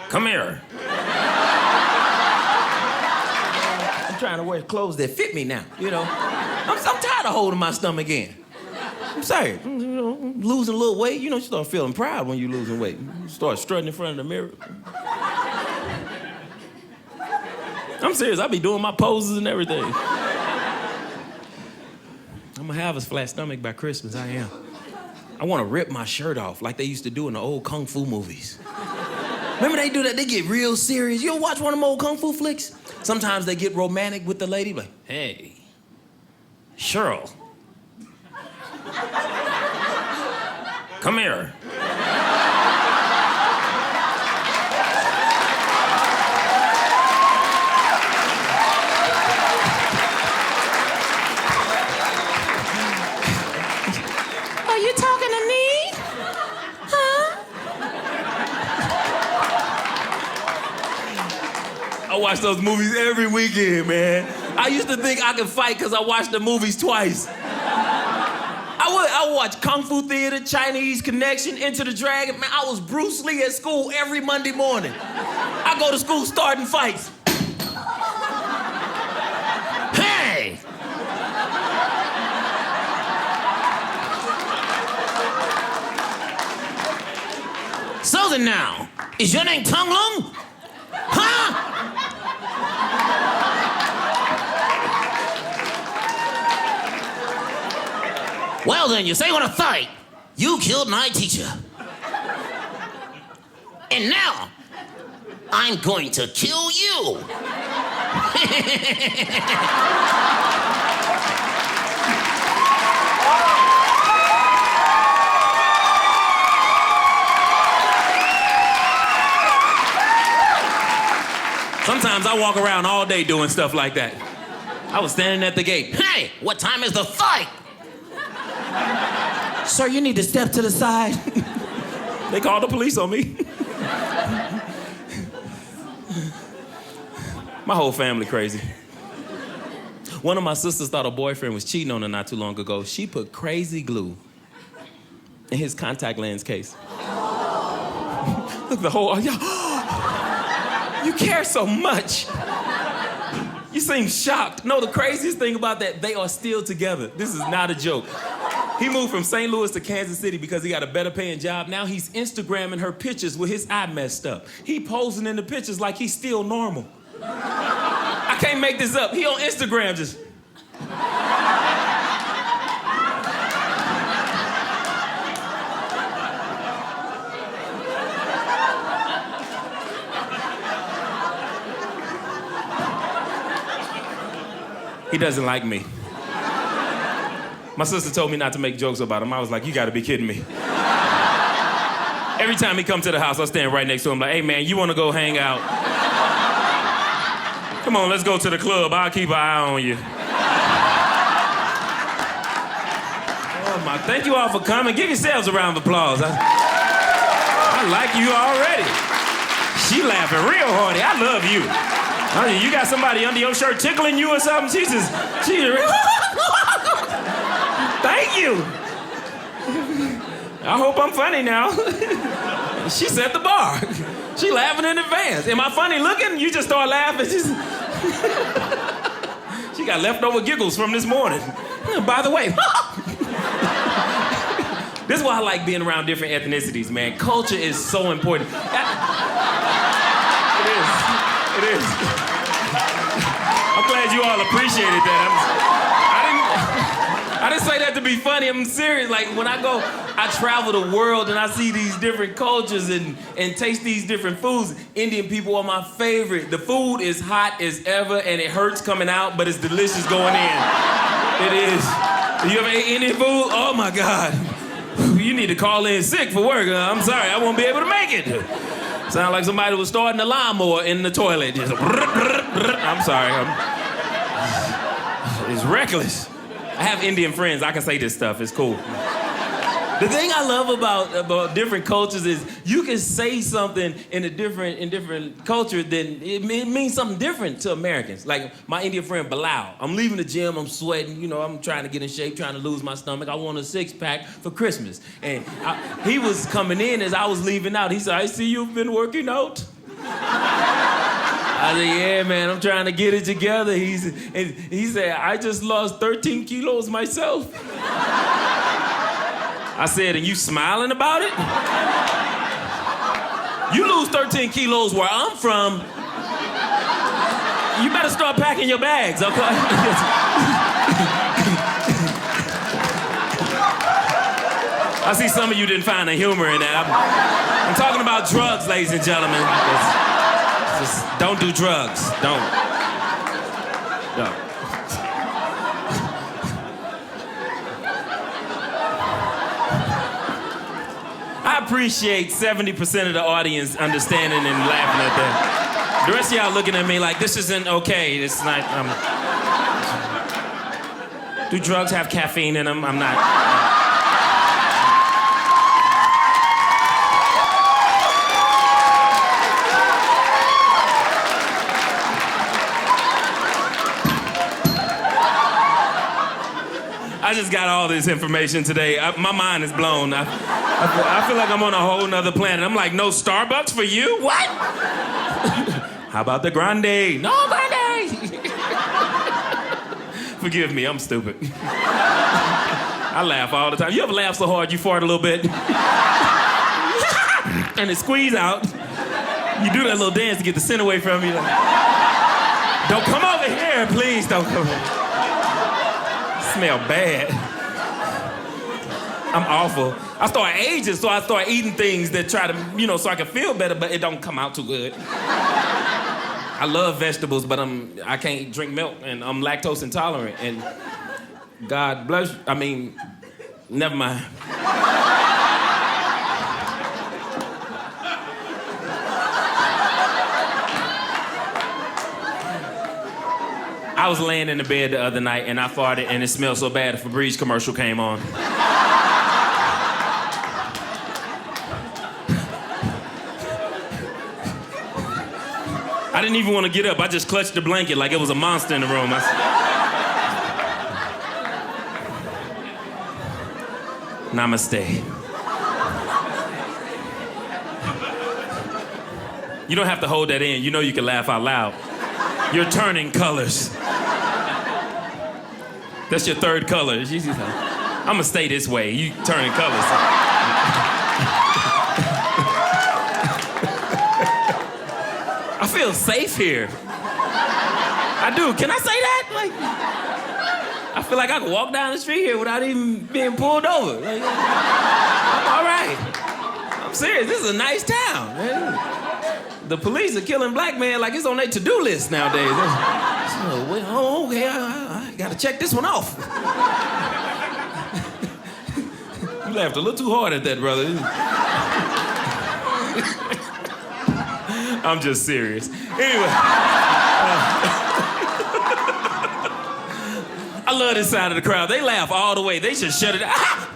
Come here. I'm trying to wear clothes that fit me now, you know. I'm tired of holding my stomach in. I'm sorry, you know, losing a little weight, you know, you start feeling proud when you're losing weight. You start strutting in front of the mirror. I'm serious, I be doing my poses and everything. I'm gonna have a flat stomach by Christmas, I am. I wanna rip my shirt off like they used to do in the old Kung Fu movies. Remember they do that, they get real serious. You ever watch one of them old Kung Fu flicks? Sometimes they get romantic with the lady, like, hey, Cheryl. Come here. Are you talking to me? Huh? I watch those movies every weekend, man. I used to think I could fight because I watched the movies twice. I would watch Kung Fu Theater, Chinese Connection, Enter the Dragon. Man, I was Bruce Lee at school every Monday morning. I go to school starting fights. Hey! So then now, is your name Tong Lung? Huh? Well then, you say you want to fight. You killed my teacher. And now, I'm going to kill you. Sometimes I walk around all day doing stuff like that. I was standing at the gate. Hey, what time is the fight? Sir, you need to step to the side. They called the police on me. My whole family crazy. One of my sisters thought her boyfriend was cheating on her not too long ago. She put crazy glue in his contact lens case. Look, the whole, you care so much. You seem shocked. No, the craziest thing about that, they are still together. This is not a joke. He moved from St. Louis to Kansas City because he got a better paying job. Now he's Instagramming her pictures with his eye messed up. He posing in the pictures like he's still normal. I can't make this up. He on Instagram just... He doesn't like me. My sister told me not to make jokes about him. I was like, you gotta be kidding me. Every time he come to the house, I stand right next to him like, hey man, you wanna go hang out? Come on, let's go to the club. I'll keep an eye on you. Oh my, thank you all for coming. Give yourselves a round of applause. I like you already. She laughing real hard. I love you. Honey, you got somebody under your shirt tickling you or something? She thank you. I hope I'm funny now. She set the bar. She laughing in advance. Am I funny looking? You just start laughing. She got leftover giggles from this morning. By the way, this is why I like being around different ethnicities, man. Culture is so important. It is. I'm glad you all appreciated that. I didn't say that to be funny. I'm serious. Like, when I travel the world and I see these different cultures and taste these different foods. Indian people are my favorite. The food is hot as ever and it hurts coming out, but it's delicious going in. It is. You ever ate Indian food? Oh my God. You need to call in sick for work. I'm sorry, I won't be able to make it. Sound like somebody was starting a lawnmower in the toilet. Just I'm sorry. It's reckless. I have Indian friends. I can say this stuff. It's cool. The thing I love about different cultures is you can say something in different culture, then it means something different to Americans. Like my Indian friend Bilal, I'm leaving the gym, I'm sweating, you know, I'm trying to get in shape, trying to lose my stomach. I want a six-pack for Christmas. And he was coming in as I was leaving out. He said, I see you've been working out. I said, yeah, man, I'm trying to get it together. He said, I just lost 13 kilos myself. I said, and you smiling about it? You lose 13 kilos where I'm from, you better start packing your bags, okay? I see some of you didn't find the humor in that. I'm talking about drugs, ladies and gentlemen. Just don't do drugs. Don't. I appreciate 70% of the audience understanding and laughing at that. The rest of y'all looking at me like, this isn't okay. It's not, do drugs have caffeine in them? I'm not. I just got all this information today. My mind is blown. I feel like I'm on a whole nother planet. I'm like, no Starbucks for you? What? How about the grande? No grande! Forgive me, I'm stupid. I laugh all the time. You ever laugh so hard you fart a little bit? And it squeeze out. You do that little dance to get the scent away from you. Like, don't come over here, please. Don't come over. Smell bad. I'm awful. I start aging, so I start eating things that try to, you know, so I can feel better, but it don't come out too good. I love vegetables, but I can't drink milk, and I'm lactose intolerant, and God bless you. I mean, never mind. I was laying in the bed the other night and I farted and it smelled so bad a Febreze commercial came on. I didn't even want to get up. I just clutched the blanket like it was a monster in the room. Namaste. You don't have to hold that in. You know you can laugh out loud. You're turning colors. That's your third color. I'm gonna stay this way. You turning colors. I feel safe here. I do. Can I say that? Like, I feel like I can walk down the street here without even being pulled over. Like, I'm all right. I'm serious. This is a nice town, man. The police are killing black men like it's on their to-do list nowadays. Oh, okay, I gotta check this one off. You laughed a little too hard at that, brother. I'm just serious. Anyway. I love this side of the crowd. They laugh all the way. They should shut it out.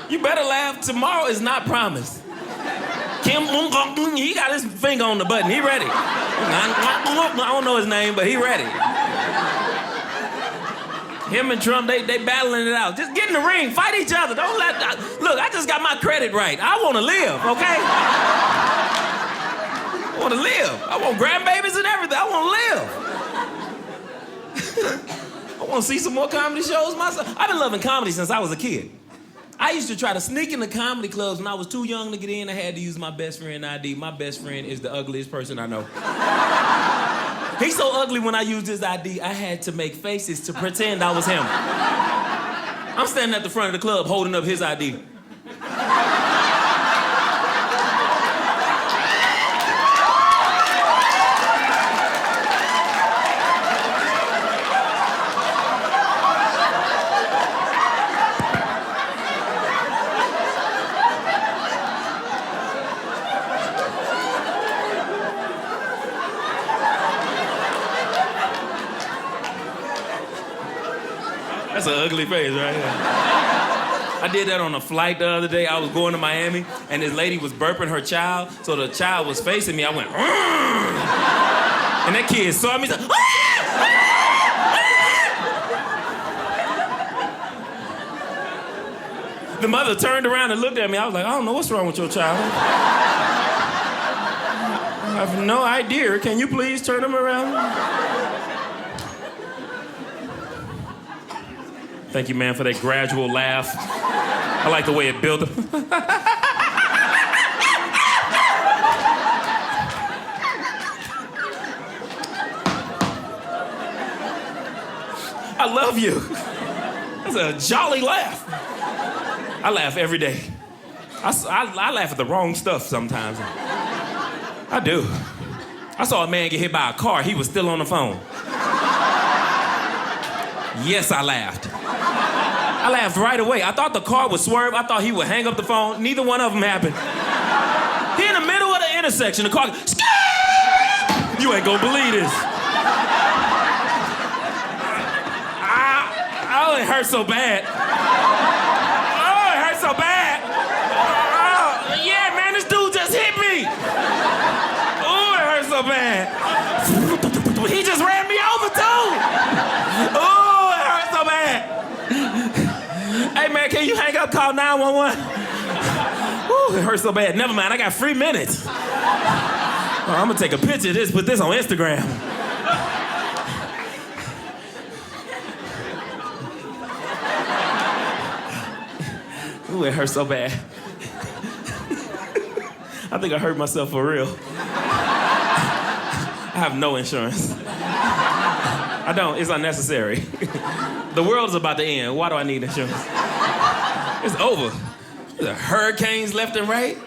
You better laugh. Tomorrow is not promised. Kim, he got his finger on the button. He ready. I don't know his name, but he ready. Him and Trump, they battling it out. Just get in the ring, fight each other. Don't look, I just got my credit right. I want to live, okay? I want to live. I want grandbabies and everything. I want to live. I want to see some more comedy shows myself. I've been loving comedy since I was a kid. I used to try to sneak into comedy clubs when I was too young to get in. I had to use my best friend ID. My best friend is the ugliest person I know. He's so ugly when I used his ID, I had to make faces to pretend I was him. I'm standing at the front of the club holding up his ID. That's an ugly face right here. I did that on a flight the other day. I was going to Miami, and this lady was burping her child, so the child was facing me. I went, and that kid saw me. Said, the mother turned around and looked at me. I was like, I don't know what's wrong with your child. I have no idea. Can you please turn him around? Thank you, man, for that gradual laugh. I like the way it built. I love you. That's a jolly laugh. I laugh every day. I laugh at the wrong stuff sometimes. I do. I saw a man get hit by a car. He was still on the phone. Yes, I laughed. I laughed right away. I thought the car would swerve. I thought he would hang up the phone. Neither one of them happened. He in the middle of the intersection. The car, you ain't gonna believe this. Oh, it hurt so bad. Oh, it hurt so bad. Oh, yeah, man, this dude just hit me. Oh, it hurt so bad. He just ran me over too. Oh, it hurt so bad. Hey, man, can you hang up, call 911? Ooh, it hurts so bad. Never mind, I got 3 minutes. Oh, I'm gonna take a picture of this, put this on Instagram. Ooh, it hurts so bad. I think I hurt myself for real. I have no insurance. I don't, it's unnecessary. The world is about to end. Why do I need insurance? It's over. There's hurricanes left and right.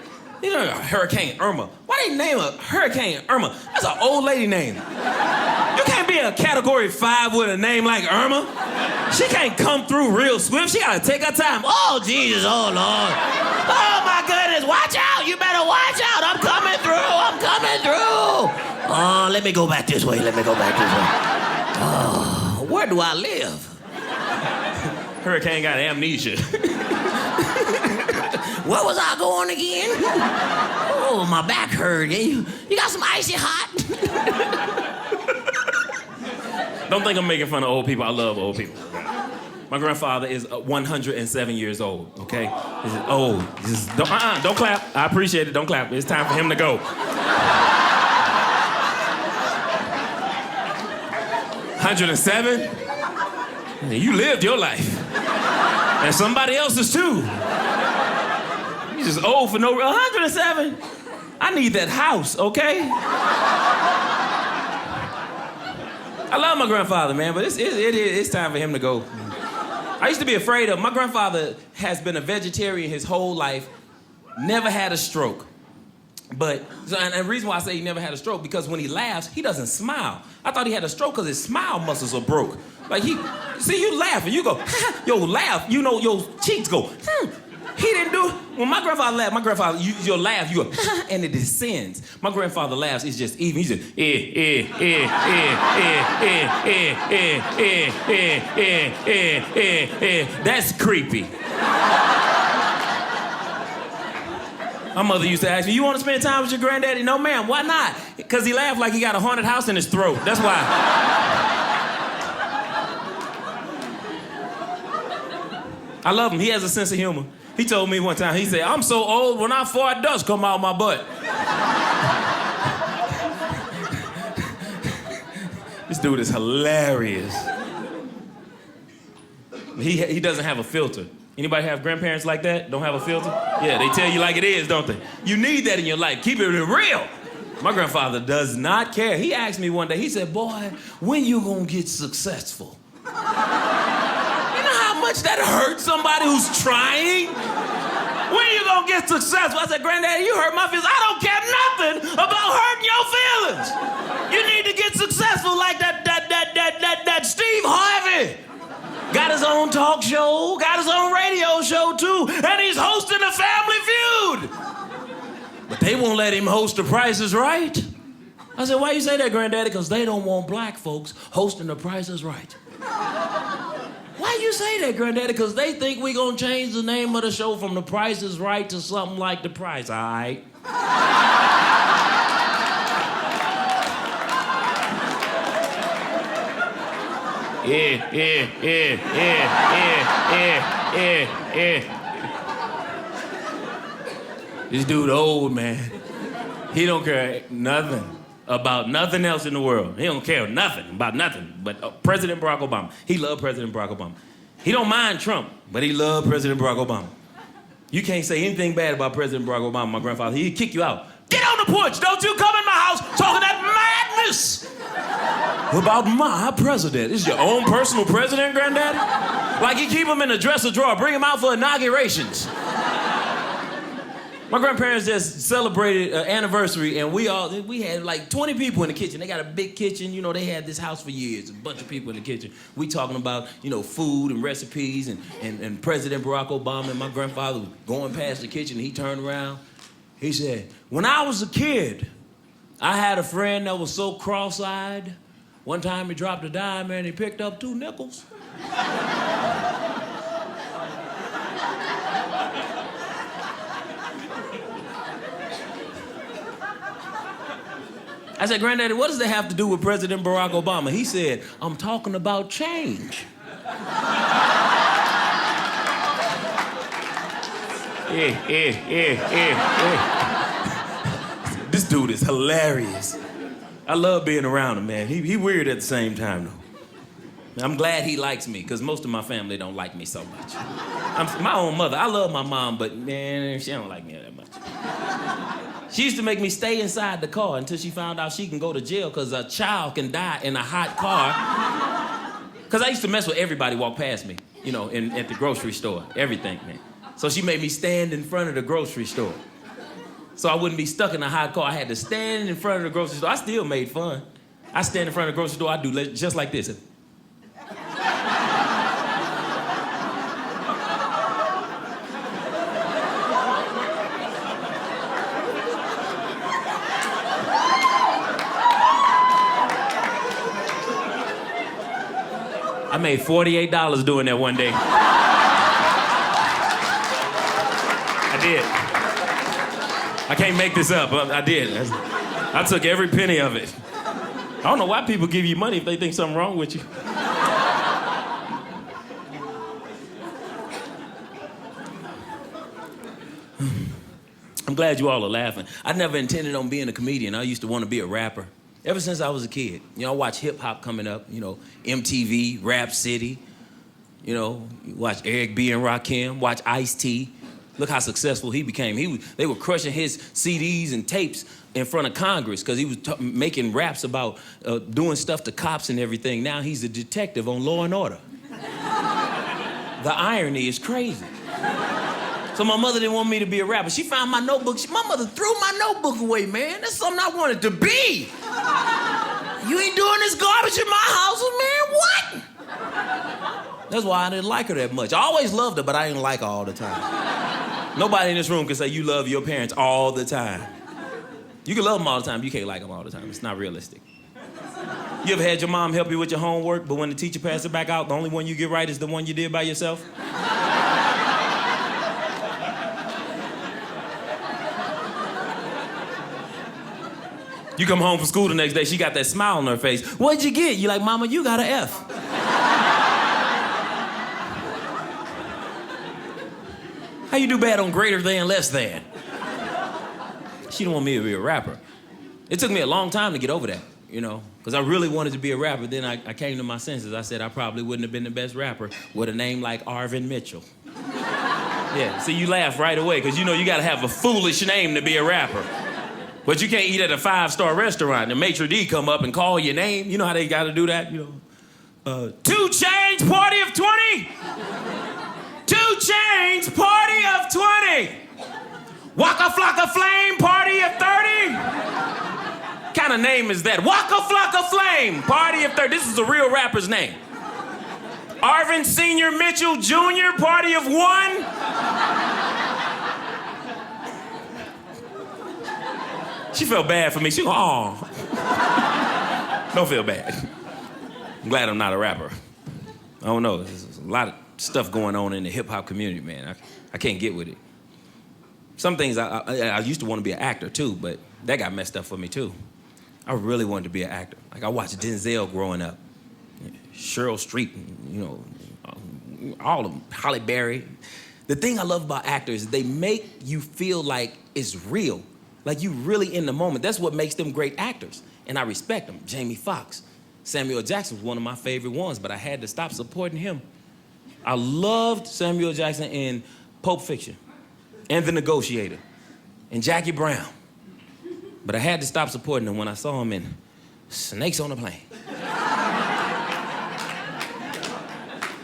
You know, Hurricane Irma. Why they name a Hurricane Irma? That's an old lady name. You can't be a category 5 with a name like Irma. She can't come through real swift. She gotta take her time. Oh, Jesus, oh, Lord. Oh, my goodness, watch out. You better watch out. I'm coming through. Oh, let me go back this way. Oh, where do I live? Hurricane got amnesia. Where was I going again? Oh, my back hurt. You got some icy hot? Don't think I'm making fun of old people. I love old people. My grandfather is 107 years old, okay? He's old. Don't clap. I appreciate it. Don't clap. It's time for him to go. 107? You lived your life. And somebody else's too. He's just old for no... 107? I need that house, okay? I love my grandfather, man, but it's time for him to go. I used to be afraid of... My grandfather has been a vegetarian his whole life, never had a stroke. And the reason why I say he never had a stroke, because when he laughs, he doesn't smile. I thought he had a stroke because his smile muscles are broke. Like you laugh and you go, yo, laugh, you know, your cheeks go, He didn't do it. When my grandfather laughed, you'll laugh, you go, and it descends. My grandfather laughs, it's just even. He's just, That's creepy. My mother used to ask me, you want to spend time with your granddaddy? No, ma'am, why not? Because he laughed like he got a haunted house in his throat. That's why. I love him. He has a sense of humor. He told me one time, he said, I'm so old, when I fart, dust come out my butt. This dude is hilarious. He doesn't have a filter. Anybody have grandparents like that? Don't have a filter? Yeah, they tell you like it is, don't they? You need that in your life. Keep it real. My grandfather does not care. He asked me one day, he said, boy, when you gonna get successful? You know how much that hurts somebody who's trying? When you gonna get successful? I said, Granddaddy, you hurt my feelings. I don't care nothing about hurting your feelings. You need to get successful like that Steve Harvey. Got his own talk show, got his own radio show too, and he's hosting a Family Feud. But they won't let him host The Price is Right. I said, why you say that, Granddaddy? Because they don't want black folks hosting The Price is Right. Why you say that, Granddaddy? Because they think we gonna change the name of the show from The Price is Right to something like The Price, all right? Yeah. This dude old, man. He don't care nothing about nothing else in the world. He don't care nothing about nothing but President Barack Obama. He loved President Barack Obama. He don't mind Trump, but he loved President Barack Obama. You can't say anything bad about President Barack Obama, my grandfather. He'd kick you out. Get on the porch. Don't you come in my house talking that madness about my president. This is your own personal president, Granddaddy? Like you keep him in the dresser drawer, bring him out for inaugurations. My grandparents just celebrated an anniversary, and we had like 20 people in the kitchen. They got a big kitchen. You know, they had this house for years, a bunch of people in the kitchen. We talking about, you know, food and recipes, and President Barack Obama, and my grandfather was going past the kitchen, and he turned around. He said, when I was a kid, I had a friend that was so cross-eyed. One time he dropped a dime and he picked up 2 nickels. I said, Granddaddy, what does that have to do with President Barack Obama? He said, I'm talking about change. This dude is hilarious. I love being around him, man. He weird at the same time, though. I'm glad he likes me, because most of my family don't like me so much. My own mother, I love my mom, but, man, she don't like me that much. She used to make me stay inside the car until she found out she can go to jail because a child can die in a hot car. Because I used to mess with everybody walk past me, you know, at the grocery store, everything, man. So she made me stand in front of the grocery store. So I wouldn't be stuck in a hot car. I had to stand in front of the grocery store. I still made fun. I stand in front of the grocery store, I do just like this. I made $48 doing that one day. I did. I can't make this up. I did. I took every penny of it. I don't know why people give you money if they think something wrong with you. I'm glad you all are laughing. I never intended on being a comedian. I used to want to be a rapper. Ever since I was a kid. You know, I watch hip-hop coming up, you know, MTV, Rap City. You know, you watch Eric B. and Rakim, watch Ice-T. Look how successful he became. They were crushing his CDs and tapes in front of Congress because he was making raps about doing stuff to cops and everything. Now he's a detective on Law and Order. The irony is crazy. So my mother didn't want me to be a rapper. She found my notebook. My mother threw my notebook away, man. That's something I wanted to be. You ain't doing this garbage in my house, man. What? That's why I didn't like her that much. I always loved her, but I didn't like her all the time. Nobody in this room can say you love your parents all the time. You can love them all the time, but you can't like them all the time. It's not realistic. You ever had your mom help you with your homework, but when the teacher passed it back out, the only one you get right is the one you did by yourself? You come home from school the next day, she got that smile on her face. What'd you get? You like, Mama, you got an F. How you do bad on greater than, less than? She didn't want me to be a rapper. It took me a long time to get over that, you know, because I really wanted to be a rapper. Then I came to my senses. I said I probably wouldn't have been the best rapper with a name like Arvin Mitchell. Yeah, see, you laugh right away, because you know you got to have a foolish name to be a rapper. But you can't eat at a 5-star restaurant and the maitre d' come up and call your name. You know how they got to do that? You know, 2 Chainz, party of 20. 2 Chainz, party of 20. Waka Flocka Flame, party of 30. Kind of name is that? Waka Flocka Flame, party of 30. This is a real rapper's name. Arvin Senior Mitchell Jr., party of 1. She felt bad for me. She go, aw. Don't feel bad. I'm glad I'm not a rapper. I don't know. There's a lot of stuff going on in the hip-hop community, man. I can't get with it. Some things, I used to want to be an actor, too, but that got messed up for me, too. I really wanted to be an actor. Like, I watched Denzel growing up. Cheryl Streep, you know, all of them. Halle Berry. The thing I love about actors is they make you feel like it's real. Like you really in the moment. That's what makes them great actors. And I respect them. Jamie Foxx. Samuel Jackson was one of my favorite ones, but I had to stop supporting him. I loved Samuel Jackson in Pulp Fiction and The Negotiator and Jackie Brown. But I had to stop supporting him when I saw him in Snakes on a Plane.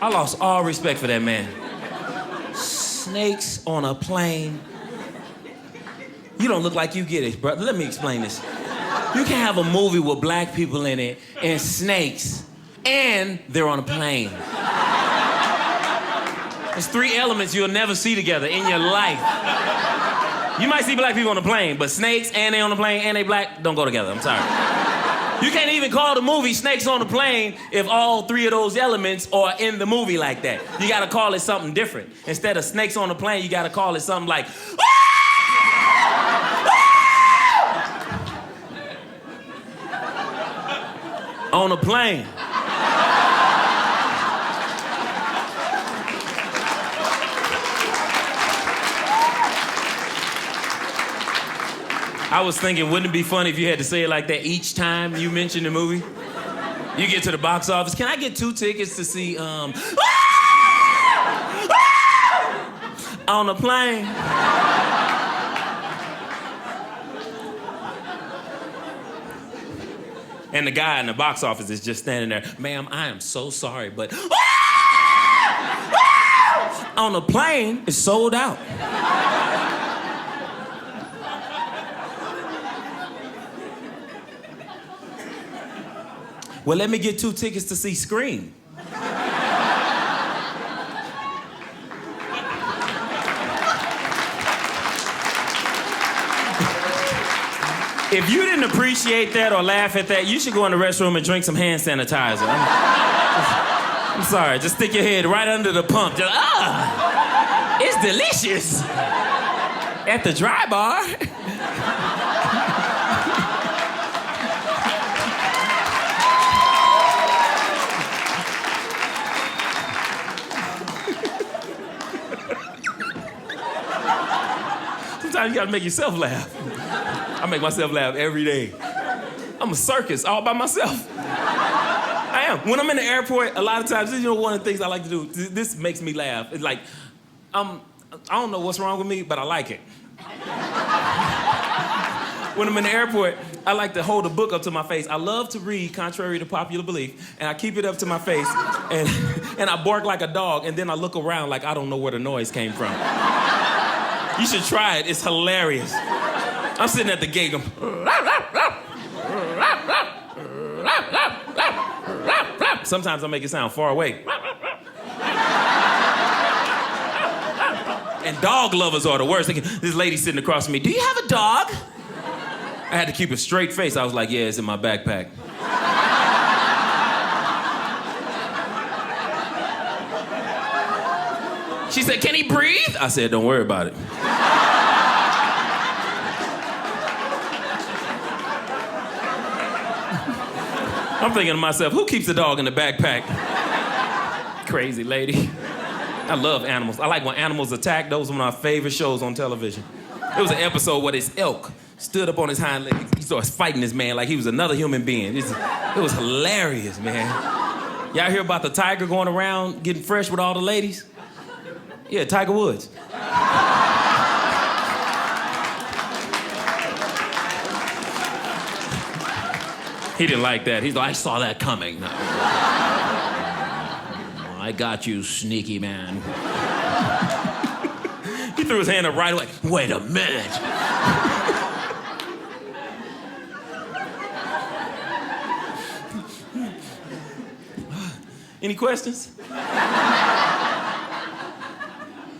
I lost all respect for that man. Snakes on a Plane. You don't look like you get it, bro. Let me explain this. You can have a movie with black people in it and snakes, and they're on a plane. There's 3 elements you'll never see together in your life. You might see black people on a plane, but snakes and they on a plane and they black don't go together. I'm sorry. You can't even call the movie Snakes on a Plane if all 3 of those elements are in the movie like that. You gotta call it something different. Instead of Snakes on a Plane, you gotta call it something like, on a plane. I was thinking, wouldn't it be funny if you had to say it like that each time you mentioned the movie? You get to the box office, can I get 2 tickets to see, on a plane? And the guy in the box office is just standing there, ma'am, I am so sorry, but on a plane, it's sold out. Well, let me get 2 tickets to see Scream. If you didn't appreciate that or laugh at that, you should go in the restroom and drink some hand sanitizer. I'm sorry, just stick your head right under the pump. Just, it's delicious. At the dry bar. Sometimes you gotta make yourself laugh. I make myself laugh every day. I'm a circus all by myself. I am. When I'm in the airport, a lot of times, this is one of the things I like to do. This makes me laugh. It's like, I don't know what's wrong with me, but I like it. When I'm in the airport, I like to hold a book up to my face. I love to read, contrary to popular belief, and I keep it up to my face, and I bark like a dog, and then I look around like I don't know where the noise came from. You should try it. It's hilarious. I'm sitting at the gate going, sometimes I make it sound far away. And dog lovers are the worst. This lady sitting across from me, do you have a dog? I had to keep a straight face. I was like, yeah, it's in my backpack. She said, can he breathe? I said, don't worry about it. I'm thinking to myself, who keeps a dog in the backpack? Crazy lady. I love animals. I like when animals attack. Those are my favorite shows on television. There was an episode where this elk stood up on his hind legs. He started fighting this man like he was another human being. It was hilarious, man. Y'all hear about the tiger going around getting fresh with all the ladies? Yeah, Tiger Woods. He didn't like that. He's like, I saw that coming. No. I got you, sneaky man. He threw his hand up right away. Wait a minute. Any questions?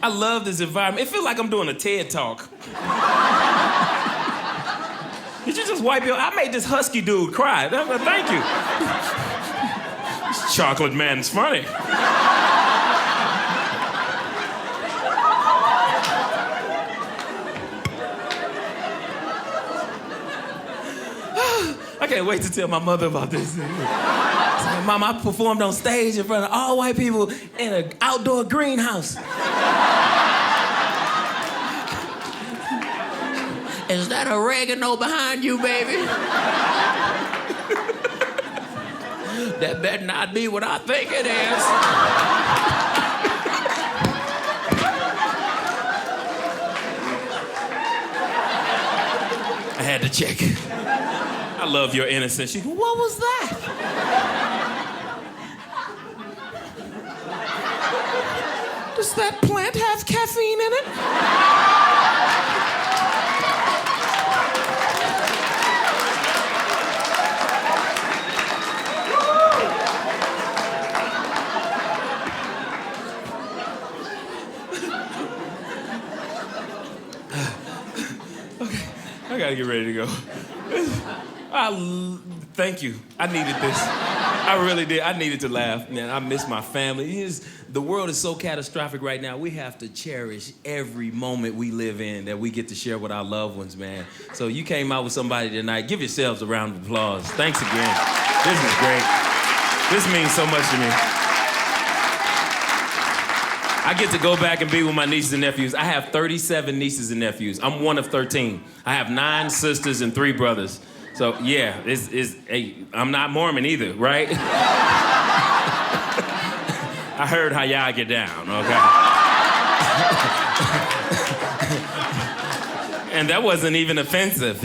I love this environment. It feels like I'm doing a TED Talk. Did you just wipe your... I made this husky dude cry. Thank you. This chocolate man's funny. I can't wait to tell my mother about this. Mom, I performed on stage in front of all white people in an outdoor greenhouse. Is that oregano behind you, baby? That better not be what I think it is. I had to check. I love your innocence. She goes, what was that? Does that plant have caffeine in it? Okay, I gotta get ready to go. Thank you. I needed this. I really did. I needed to laugh. Man, I miss my family. The world is so catastrophic right now. We have to cherish every moment we live in that we get to share with our loved ones, man. So you came out with somebody tonight. Give yourselves a round of applause. Thanks again. This is great. This means so much to me. I get to go back and be with my nieces and nephews. I have 37 nieces and nephews. I'm one of 13. I have 9 sisters and 3 brothers. So, yeah, hey, I'm not Mormon either, right? I heard how y'all get down, okay? And that wasn't even offensive.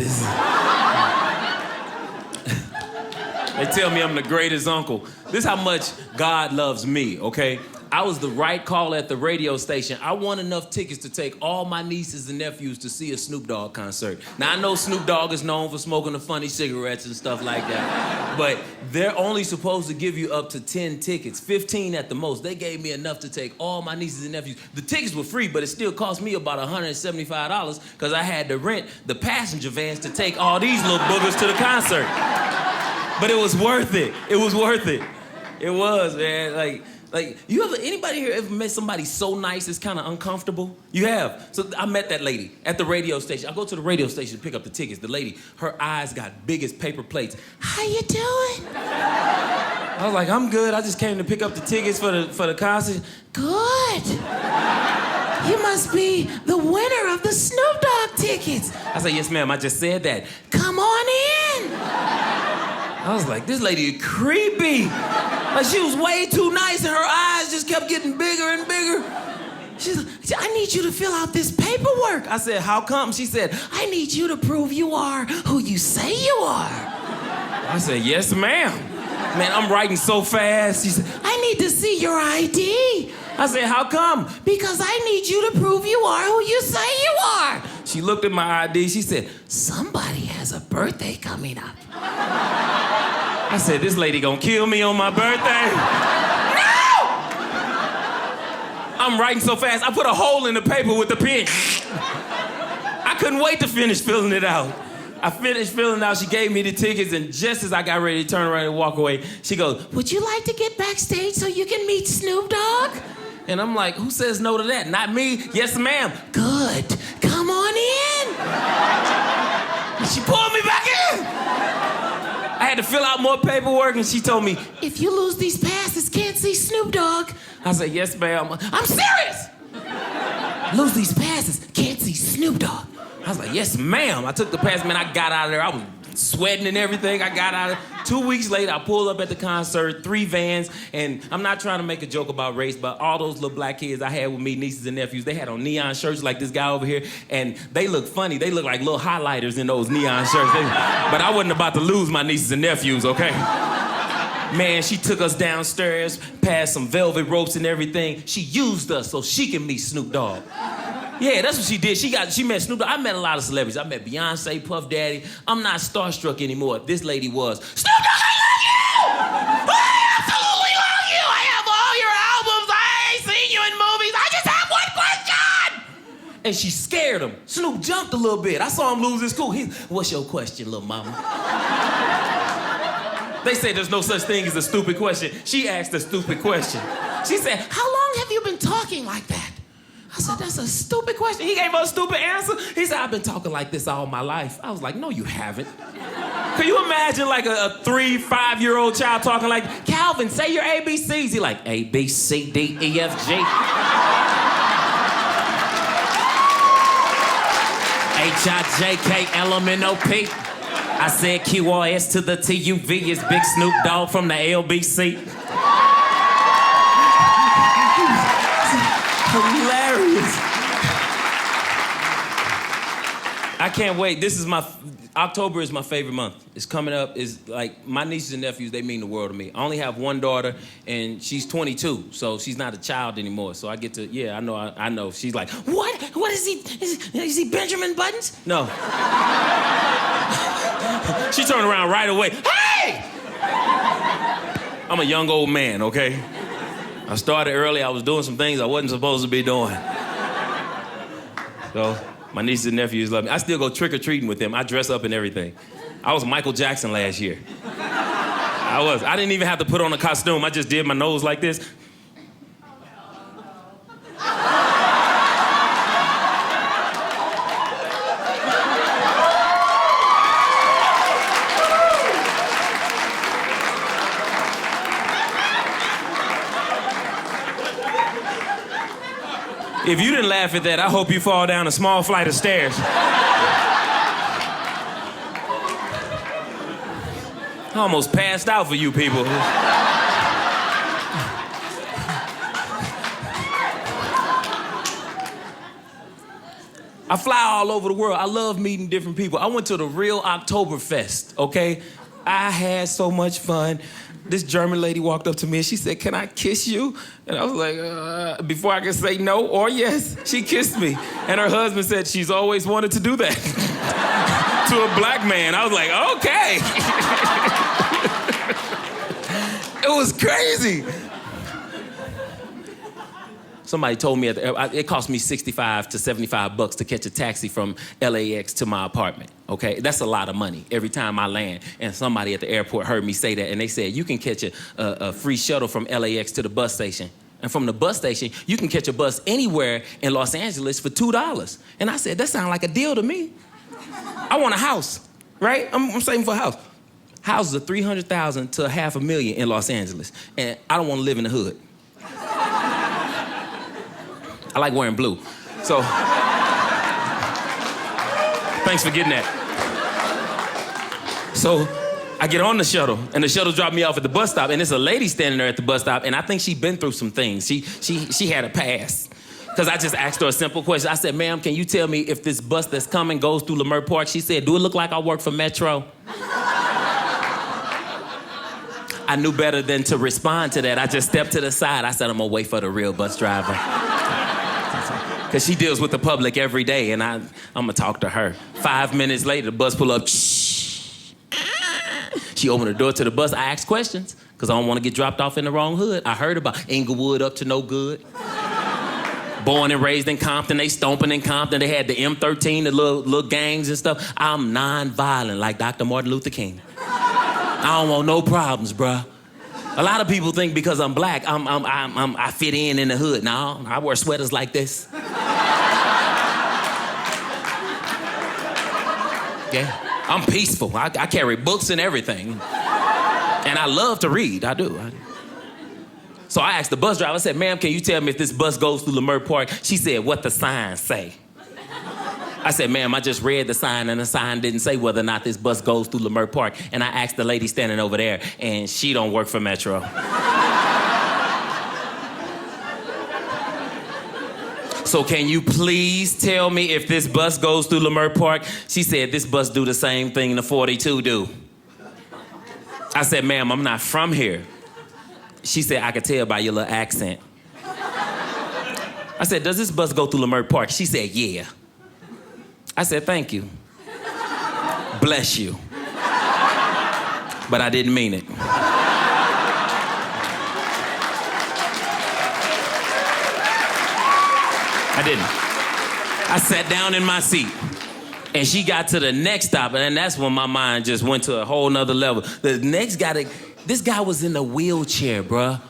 They tell me I'm the greatest uncle. This is how much God loves me, okay? I was the right call at the radio station. I won enough tickets to take all my nieces and nephews to see a Snoop Dogg concert. Now, I know Snoop Dogg is known for smoking the funny cigarettes and stuff like that, but they're only supposed to give you up to 10 tickets, 15 at the most. They gave me enough to take all my nieces and nephews. The tickets were free, but it still cost me about $175 because I had to rent the passenger vans to take all these little boogers to the concert. But it was worth it. It was worth it. It was, man. Like, anybody here ever met somebody so nice it's kind of uncomfortable? You have. So I met that lady at the radio station. I go to the radio station to pick up the tickets. The lady, her eyes got big as paper plates. How you doing? I was like, I'm good. I just came to pick up the tickets for the concert. Good. You must be the winner of the Snoop Dogg tickets. I said, yes, ma'am. I just said that. Come on in. I was like, this lady is creepy. Like, she was way too nice and her eyes just kept getting bigger and bigger. She's like, I need you to fill out this paperwork. I said, how come? She said, I need you to prove you are who you say you are. I said, yes, ma'am. Man, I'm writing so fast. She said, I need to see your ID. I said, how come? Because I need you to prove you are who you say you are. She looked at my ID. She said, somebody has a birthday coming up. I said, this lady gonna kill me on my birthday? No! I'm writing so fast, I put a hole in the paper with the pen. I couldn't wait to finish filling it out. I finished filling it out, she gave me the tickets, and just as I got ready to turn around and walk away, she goes, would you like to get backstage so you can meet Snoop Dogg? And I'm like, who says no to that? Not me. Yes, ma'am. Good. Come on in. And she pulled me back in. I had to fill out more paperwork, and she told me, if you lose these passes, can't see Snoop Dogg. I said, yes, ma'am. I'm serious. Lose these passes, can't see Snoop Dogg. I was like, yes, ma'am. I took the pass, man. I got out of there. I was sweating and everything. I got out of there. 2 weeks later, I pulled up at the concert, 3 vans, and I'm not trying to make a joke about race, but all those little black kids I had with me, nieces and nephews, they had on neon shirts like this guy over here, and they look funny. They look like little highlighters in those neon shirts. But I wasn't about to lose my nieces and nephews, okay? Man, she took us downstairs, past some velvet ropes and everything. She used us so she can meet Snoop Dogg. Yeah, that's what she did. She met Snoop Dogg. I met a lot of celebrities. I met Beyonce, Puff Daddy. I'm not starstruck anymore. This lady was. Snoop Dogg, I love you! I absolutely love you! I have all your albums. I ain't seen you in movies. I just have one question! And she scared him. Snoop jumped a little bit. I saw him lose his cool. What's your question, little mama? They say there's no such thing as a stupid question. She asked a stupid question. She said, how long have you been talking like that? I said, that's a stupid question. He gave her a stupid answer. He said, I've been talking like this all my life. I was like, no, you haven't. Can you imagine like a 3, 5-year-old child talking like, Calvin, say your ABCs. He like, A, B, C, D, E, F, G. H-I-J-K-L-M-N-O-P. I said Q-R-S to the T-U-V is Big Snoop Dogg from the LBC. Hilarious. I can't wait. October is my favorite month. It's coming up. It's like my nieces and nephews, they mean the world to me. I only have one daughter, and she's 22, so she's not a child anymore. So I get to, yeah, I know. She's like, what? What is he? Is he Benjamin Buttons? No. She turned around right away. Hey! I'm a young old man, okay? I started early. I was doing some things I wasn't supposed to be doing. So my nieces and nephews love me. I still go trick-or-treating with them. I dress up and everything. I was Michael Jackson last year. I was. I didn't even have to put on a costume. I just did my nose like this. If you didn't laugh at that, I hope you fall down a small flight of stairs. I almost passed out for you people. I fly all over the world. I love meeting different people. I went to the real Oktoberfest, okay? I had so much fun. This German lady walked up to me and she said, can I kiss you? And I was like, before I could say no or yes, she kissed me. And her husband said she's always wanted to do that to a black man. I was like, okay. It was crazy. Somebody told me it cost me $65 to $75 to catch a taxi from LAX to my apartment, okay? That's a lot of money every time I land. And somebody at the airport heard me say that, and they said, you can catch a free shuttle from LAX to the bus station. And from the bus station, you can catch a bus anywhere in Los Angeles for $2. And I said, that sounds like a deal to me. I want a house, right? I'm saving for a house. Houses are $300,000 to $500,000 in Los Angeles. And I don't want to live in the hood. I like wearing blue. So, thanks for getting that. So, I get on the shuttle, and the shuttle dropped me off at the bus stop, and there's a lady standing there at the bus stop, and I think she'd been through some things. She had a past. Because I just asked her a simple question. I said, ma'am, can you tell me if this bus that's coming goes through Leimert Park? She said, do it look like I work for Metro? I knew better than to respond to that. I just stepped to the side. I said, I'm gonna wait for the real bus driver. Because she deals with the public every day, and I'm gonna talk to her. 5 minutes later, the bus pull up. She opened the door to the bus. I asked questions, because I don't want to get dropped off in the wrong hood. I heard about Inglewood up to no good. Born and raised in Compton, they stomping in Compton. They had the M13, the little gangs and stuff. I'm non-violent, like Dr. Martin Luther King. I don't want no problems, bruh. A lot of people think because I'm black, I fit in the hood. No, I wear sweaters like this. Yeah, I'm peaceful. I carry books and everything. And I love to read, I do. So I asked the bus driver, I said, ma'am, can you tell me if this bus goes through Leimert Park? She said, what the signs say? I said, ma'am, I just read the sign, and the sign didn't say whether or not this bus goes through Leimert Park. And I asked the lady standing over there, and she don't work for Metro. So can you please tell me if this bus goes through Leimert Park? She said, this bus do the same thing the 42 do. I said, ma'am, I'm not from here. She said, I could tell by your little accent. I said, does this bus go through Leimert Park? She said, yeah. I said, thank you. Bless you. But I didn't mean it. I didn't. I sat down in my seat. And she got to the next stop, and that's when my mind just went to a whole nother level. The next guy, this guy was in a wheelchair, bruh.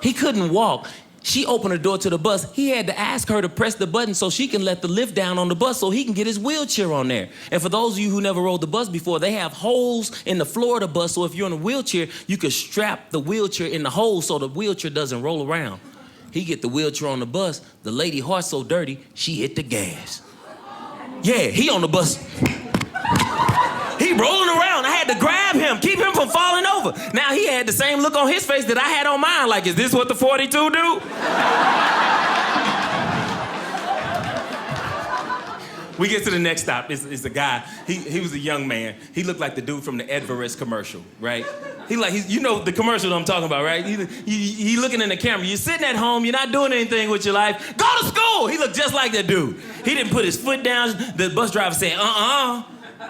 He couldn't walk. She opened the door to the bus. He had to ask her to press the button so she can let the lift down on the bus so he can get his wheelchair on there. And for those of you who never rode the bus before, they have holes in the floor of the bus, so if you're in a wheelchair, you could strap the wheelchair in the hole so the wheelchair doesn't roll around. He get the wheelchair on the bus. The lady heart so dirty, she hit the gas. Yeah, he on the bus. He rolling around. I had to grab him, keep him from falling over. Now he had the same look on his face that I had on mine, like, is this what the 42 do? We get to the next stop. It's a guy. He was a young man. He looked like the dude from the Everest commercial, right? You know the commercial I'm talking about, right? He looking in the camera. You're sitting at home. You're not doing anything with your life. Go to school. He looked just like that dude. He didn't put his foot down. The bus driver said,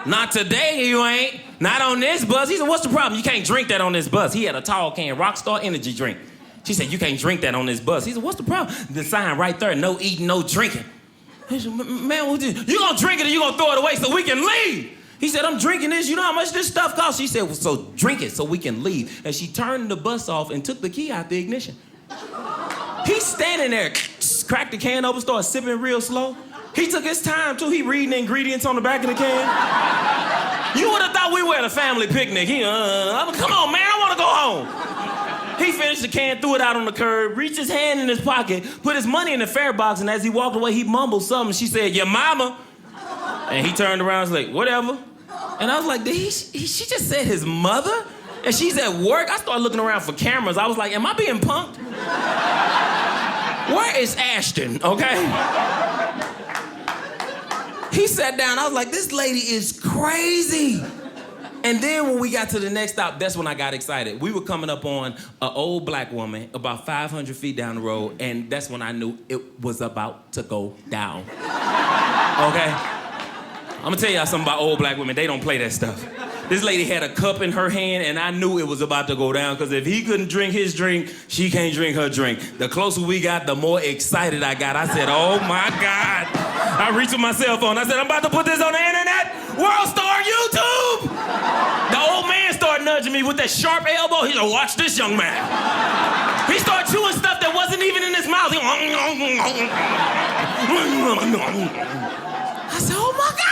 not today, you ain't. Not on this bus. He said, what's the problem? You can't drink that on this bus. He had a tall can, Rockstar energy drink. She said, you can't drink that on this bus. He said, what's the problem? The sign right there, no eating, no drinking. He said, man, you gonna drink it or you gonna throw it away so we can leave? He said, I'm drinking this. You know how much this stuff costs? She said, well, so drink it so we can leave. And she turned the bus off and took the key out the ignition. He's standing there, cracked the can open, started sipping real slow. He took his time, too. He reading the ingredients on the back of the can. You would have thought we were at a family picnic. Come on, man, I want to go home. He finished the can, threw it out on the curb, reached his hand in his pocket, put his money in the fare box, and as he walked away, he mumbled something. She said, your mama. And he turned around and was like, whatever. And I was like, she just said his mother? And she's at work? I started looking around for cameras. I was like, am I being punked? Where is Ashton, okay? He sat down. I was like, this lady is crazy. And then when we got to the next stop, that's when I got excited. We were coming up on an old black woman about 500 feet down the road, and that's when I knew it was about to go down. Okay? I'm gonna tell y'all something about old black women. They don't play that stuff. This lady had a cup in her hand, and I knew it was about to go down, because if he couldn't drink his drink, she can't drink her drink. The closer we got, the more excited I got. I said, oh my God. I reached with my cell phone. I said, I'm about to put this on the internet. World Star YouTube. The old man started nudging me with that sharp elbow. He said, watch this, young man. He started chewing stuff that wasn't even in his mouth. I said, oh my God.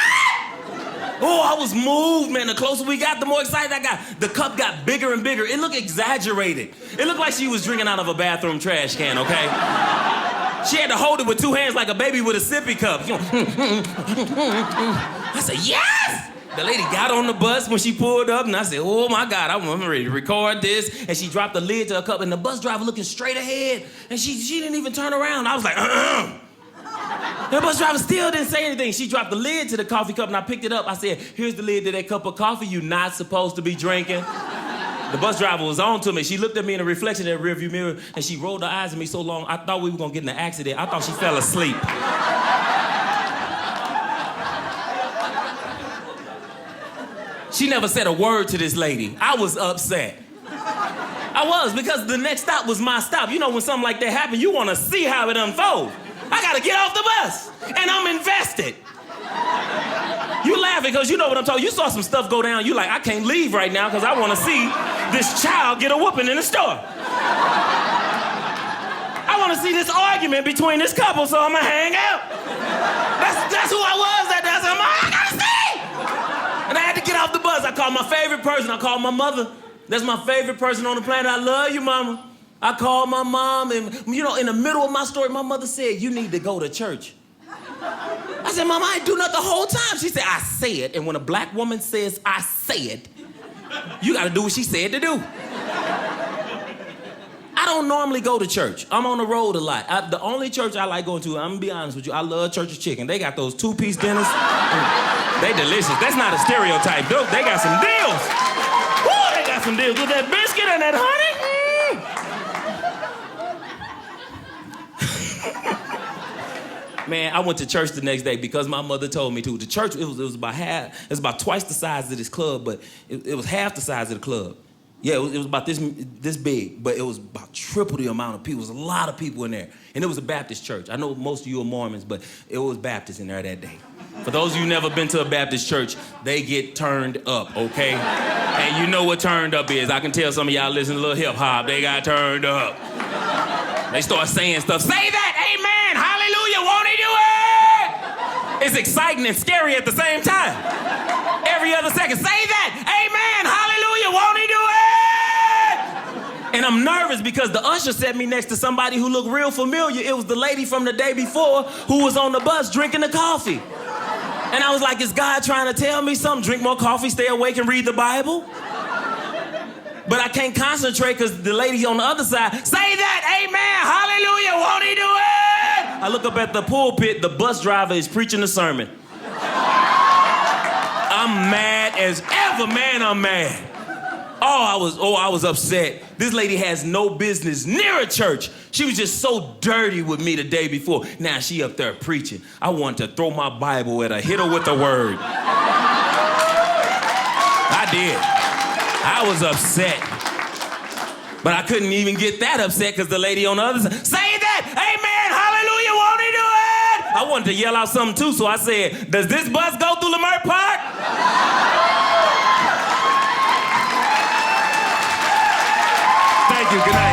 Oh, I was moved, man. The closer we got, the more excited I got. The cup got bigger and bigger. It looked exaggerated. It looked like she was drinking out of a bathroom trash can, okay? She had to hold it with two hands like a baby with a sippy cup. I said, yes! The lady got on the bus when she pulled up, and I said, oh my God, I'm ready to record this. And she dropped the lid to her cup, and the bus driver looking straight ahead, and she didn't even turn around. I was like, The bus driver still didn't say anything. She dropped the lid to the coffee cup, and I picked it up. I said, here's the lid to that cup of coffee you're not supposed to be drinking. The bus driver was on to me. She looked at me in the reflection of the rearview mirror, and she rolled her eyes at me so long, I thought we were gonna get in an accident. I thought she fell asleep. She never said a word to this lady. I was upset. I was, because the next stop was my stop. You know, when something like that happens, you wanna see how it unfolds. I gotta get off the bus, and I'm invested. You laughing because you know what I'm talking. You saw some stuff go down. You like, I can't leave right now because I want to see this child get a whooping in the store. I want to see this argument between this couple, so I'm gonna hang out. That's who I was that day. I said, I gotta see. And I had to get off the bus. I called my favorite person. I called my mother. That's my favorite person on the planet. I love you, mama. I called my mom, and you know, in the middle of my story, my mother said, you need to go to church. I said, Mama, I ain't do nothing the whole time. She said, I said. And when a black woman says, I said, you got to do what she said to do. I don't normally go to church. I'm on the road a lot. The only church I like going to, I'm going to be honest with you, I love Church's Chicken. They got those two-piece dinners. They delicious. That's not a stereotype, though. They got some deals. Woo, they got some deals with that biscuit and that honey. Man, I went to church the next day because my mother told me to. The church, it was about twice the size of this club, but it was half the size of the club. Yeah, it was about this big, but it was about triple the amount of people. It was a lot of people in there. And it was a Baptist church. I know most of you are Mormons, but it was Baptists in there that day. For those of you who never been to a Baptist church, they get turned up, okay? And you know what turned up is. I can tell some of y'all listen to a little hip hop. They got turned up. They start saying stuff. Say that, amen, hallelujah, won't he do it? It's exciting and scary at the same time. Every other second, say that, amen, hallelujah, won't he do it? And I'm nervous because the usher set me next to somebody who looked real familiar. It was the lady from the day before who was on the bus drinking the coffee. And I was like, is God trying to tell me something? Drink more coffee, stay awake, and read the Bible? But I can't concentrate because the lady on the other side, say that, amen, hallelujah, won't he do it? I look up at the pulpit, the bus driver is preaching the sermon. I'm mad as ever, man, I'm mad. I was upset. This lady has no business near a church. She was just so dirty with me the day before. Now she up there preaching. I wanted to throw my Bible at her, hit her with the word. I did. I was upset. But I couldn't even get that upset because the lady on the other side, say that, amen, hallelujah, won't he do it? I wanted to yell out something too, so I said, does this bus go through Lamert Park? Thank you, good night.